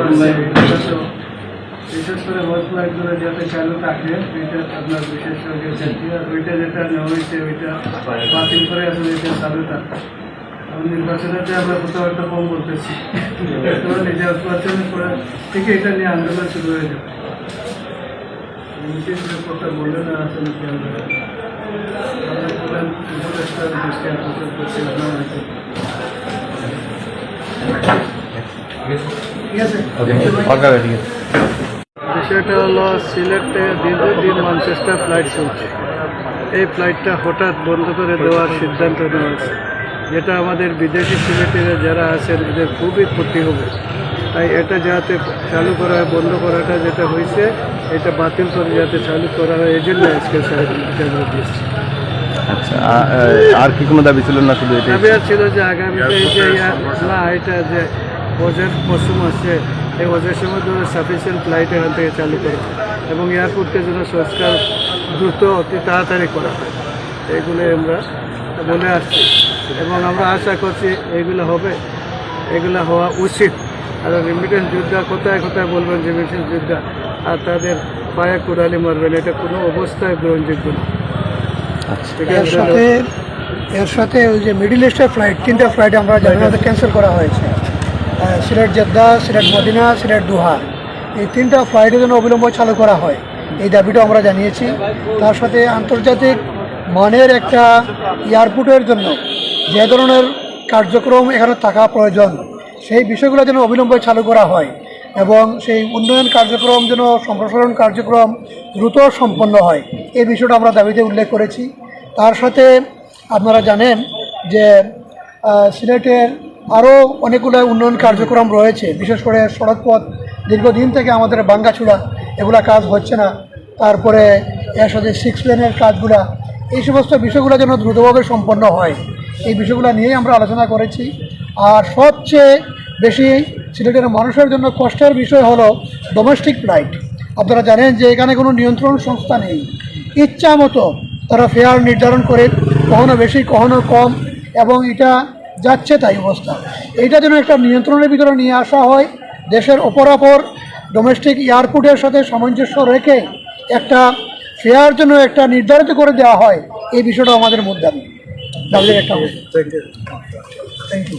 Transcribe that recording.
করছে, বিশেষ করে ওয়ার্ক ফ্লাইটগুলো যাতে চালু থাকে এটা আপনার বিশেষ করে সেফটি। আর ওইটা যেটা নেওয়া হয়েছে ওইটা বাতিল করে আসলে এটা চালু থাকে। নির্বাচনেতে আমরা কথাবার্তা কম বলতেছি, নির্বাচনের পরে থেকে এটা নিয়ে আন্দোলন শুরু হয়ে যাবে। কথা বলে না আসলে কি আমরা প্রধান উপদেষ্টার দৃষ্টি আকর্ষণ করছি আপনার। ঠিক আছে, বিষয়টা হলো সিলেটে দীর্ঘদিন ম্যানচেস্টার ফ্লাইট চলছে। এই ফ্লাইটটা হঠাৎ বন্ধ করে দেওয়ার সিদ্ধান্ত নেওয়া হয়েছে, যেটা আমাদের বিদেশি সিলেটেরা যারা আছেন এদের খুবই ক্ষতি হবে। তাই এটা যাতে চালু করা হয়, বন্ধ করাটা যেটা হয়েছে এটা বাতিল করে যাতে চালু করা হয়, এই জন্য আজকে আমরা দিয়েছি। আচ্ছা, আর কি কোনো দাবি ছিল না? শুধু এটা দাবি ছিল যে আগামীতে এই যে এটা যে ওজের মৌসুম আছে, এই ওজের সময় ধরো সাফিসিয়েন্ট ফ্লাইট এখান থেকে চালু করে এবং এয়ারপোর্টকে যেন সংস্কার দ্রুত অতি তাড়াতাড়ি করা হয়, এগুলো আমরা বলে আসছি এবং আমরা আশা করছি এইগুলো হবে, এগুলো হওয়া উচিত। আর রেমিটেন্স যোদ্ধা কোথায় কোথায় বলবেন রেমিটেন্স যোদ্ধা, আর তাদের পায়ে কুড়ালি মারবেন, এটা কোনো অবস্থায় গ্রহণযোগ্য না। এর সাথে ওই যে মিডল ইস্টের ফ্লাইট, 3টা ফ্লাইট আমরা জানুয়ারিতে ক্যান্সেল করা হয়েছে। সিলেট জেদ্দা, সিলেট মদিনা, সিলেট দোহা, এই 3টা ফ্লাইটের জন্য অবিলম্ব চালু করা হয়, এই দাবিটা আমরা জানিয়েছি। তার সাথে আন্তর্জাতিক মানের একটা এয়ারপোর্টের জন্য যে ধরনের কার্যক্রম এখানে থাকা প্রয়োজন, সেই বিষয়গুলো যেন অবিলম্বে চালু করা হয় এবং সেই উন্নয়ন কার্যক্রম যেন সম্প্রসারণ কার্যক্রম দ্রুত সম্পন্ন হয়, এই বিষয়টা আমরা দাবিতে উল্লেখ করেছি। তার সাথে আপনারা জানেন যে সিলেটের আরও অনেকগুলো উন্নয়ন কার্যক্রম রয়েছে, বিশেষ করে সড়কপথ দীর্ঘদিন থেকে আমাদের ভাঙ্গাচুরা, এগুলা কাজ হচ্ছে না। তারপরে এর সাথে 6 লেনের কাজগুলা, এই সমস্ত বিষয়গুলো যেন দ্রুতভাবে সম্পন্ন হয়, এই বিষয়গুলো নিয়েই আমরা আলোচনা করেছি। আর সবচেয়ে বেশি সিলেটের মানুষের জন্য কষ্টের বিষয় হলো ডোমেস্টিক ফ্লাইট। আপনারা জানেন যে এখানে কোনো নিয়ন্ত্রণ সংস্থা নেই, ইচ্ছা মতো তারা ফেয়ার নির্ধারণ করে, কখনো বেশি কখনো কম, এবং এটা যাচ্ছে তাই অবস্থা। এইটা যেন একটা নিয়ন্ত্রণের ভিতরে নিয়ে আসা হয়, দেশের অপরাপর ডোমেস্টিক এয়ারপোর্টের সাথে সামঞ্জস্য রেখে একটা ফেয়ার জন্য একটা নির্ধারিত করে দেওয়া হয়, এই বিষয়টা আমাদের মূল দাবি। দাবির একটা থ্যাংক ইউ।